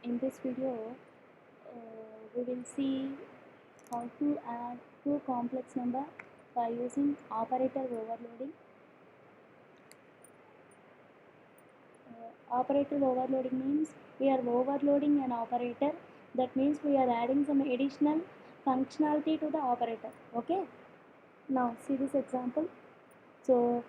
In this video, we will see how to add two complex number by using operator overloading. Operator overloading means we are overloading an operator. That means we are adding some additional functionality to the operator. Okay. Now see this example. So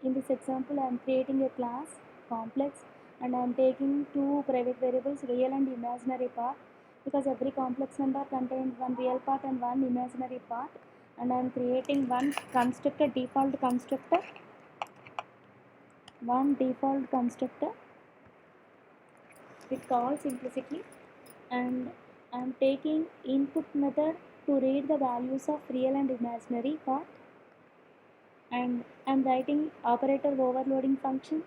in this example I am creating a class complex and I am taking two private variables, real and imaginary part, because every complex number contains one real part and one imaginary part, and I am creating one default constructor with calls implicitly, and I am taking input method to read the values of real and imaginary part, and I am writing operator overloading function.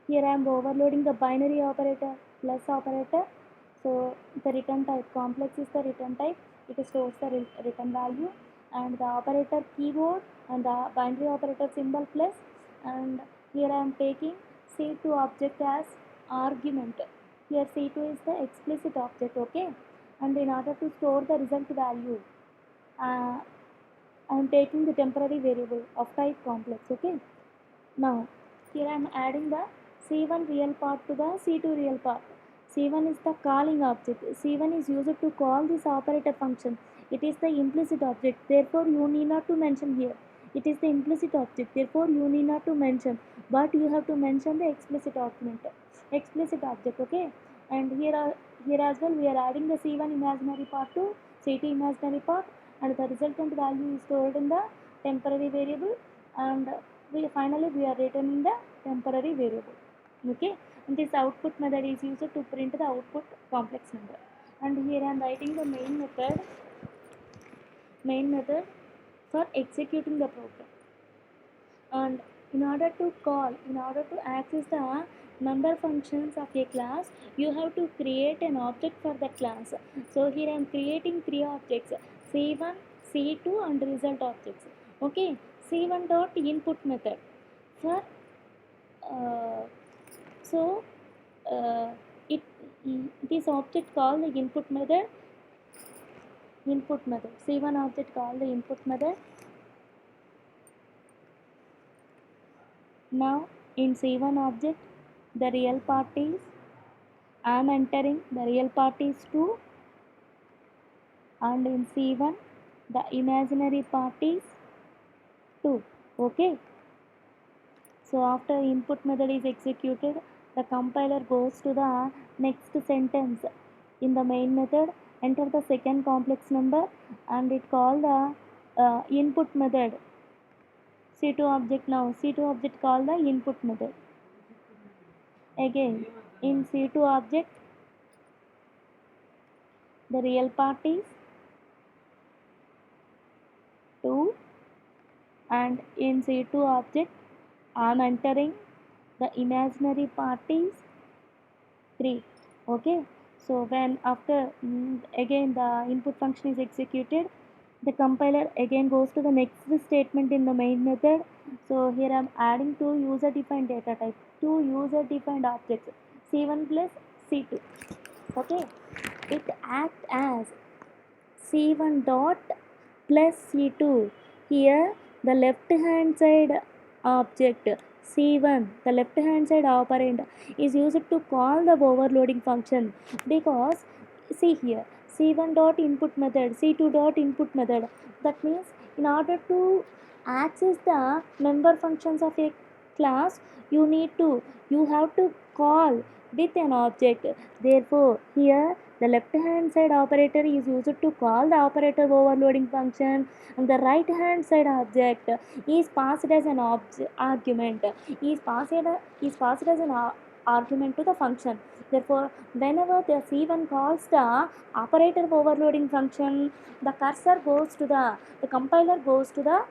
Here I am overloading the binary operator plus operator. So the return type complex is the return type. It stores the return value, and the operator keyboard and the binary operator symbol plus, and here I am taking C2 object as argument. Here C2 is the explicit object, okay, and in order to store the result value, I am taking the temporary variable of type complex, okay. Now here I am adding the C1 real part to the C2 real part. C1 is the calling object. C1 is used to call this operator function. It is the implicit object. Therefore, you need not to mention here. It is the implicit object. Therefore, you need not to mention. But you have to mention the explicit object. Okay. And here as well we are adding the C1 imaginary part to C2 imaginary part, and the resultant value is stored in the temporary variable, and finally we are returning the temporary variable. Okay, and this output method is used to print the output complex number. And here I am writing the main method for executing the program. And in order to access the member functions of a class, you have to create an object for the class. So here I am creating three objects: C1, C2 and result objects. Okay, C1 dot input method for uh, so uh, it this object called the input method. C1 object called the input method. Now in C1 object, the real part is I am entering the real part is 2, and in C1 the imaginary part is 2. Okay, so after input method is executed, the compiler goes to the next sentence. In the main method, enter the second complex number, and it call the input method. C2 object, now C2 object call the input method. Again in C2 object, the real part is 2, and in C2 object I am entering the imaginary part is 3. Okay, so when after again the input function is executed, the compiler again goes to the next statement in the main method. So here I am adding two user defined data type, two user defined objects, C1 plus C2. Okay, it acts as C1 dot plus C2. Here the left hand side object C1, the left hand side operand, is used to call the overloading function, because see here C1 dot input method, C2 dot input method. That means in order to access the member functions of a class, you have to call with an object. Therefore here the left hand side operator is used to call the operator overloading function, and the right hand side object is passed as an argument, is passed as an argument to the function. Therefore whenever the C1 calls the operator overloading function, the cursor goes to the compiler goes to the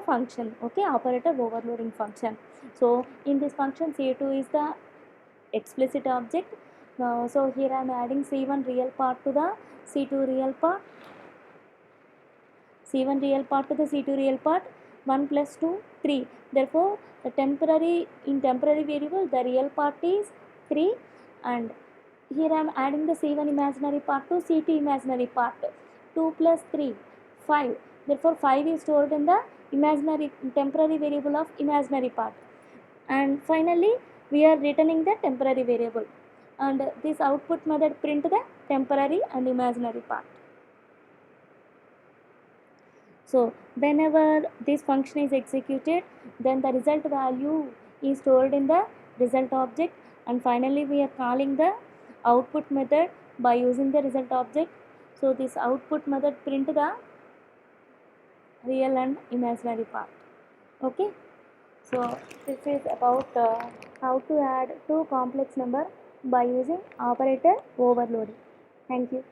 function. Okay, operator overloading function. So in this function C2 is the explicit object. So here I am adding C1 real part to the C2 real part, C1 real part to the C2 real part. 1 plus 2 3. Therefore the temporary variable, the real part is 3, and here I am adding the C1 imaginary part to C2 imaginary part. 2 plus 3, 5. Therefore 5 is stored in the imaginary temporary variable of imaginary part, and finally we are returning the temporary variable, and this output method print the temporary and imaginary part. So whenever this function is executed, then the result value is stored in the result object, and finally we are calling the output method by using the result object. So this output method print the real and imaginary part. Okay, so this is about how to add two complex number by using operator overloading. Thank you.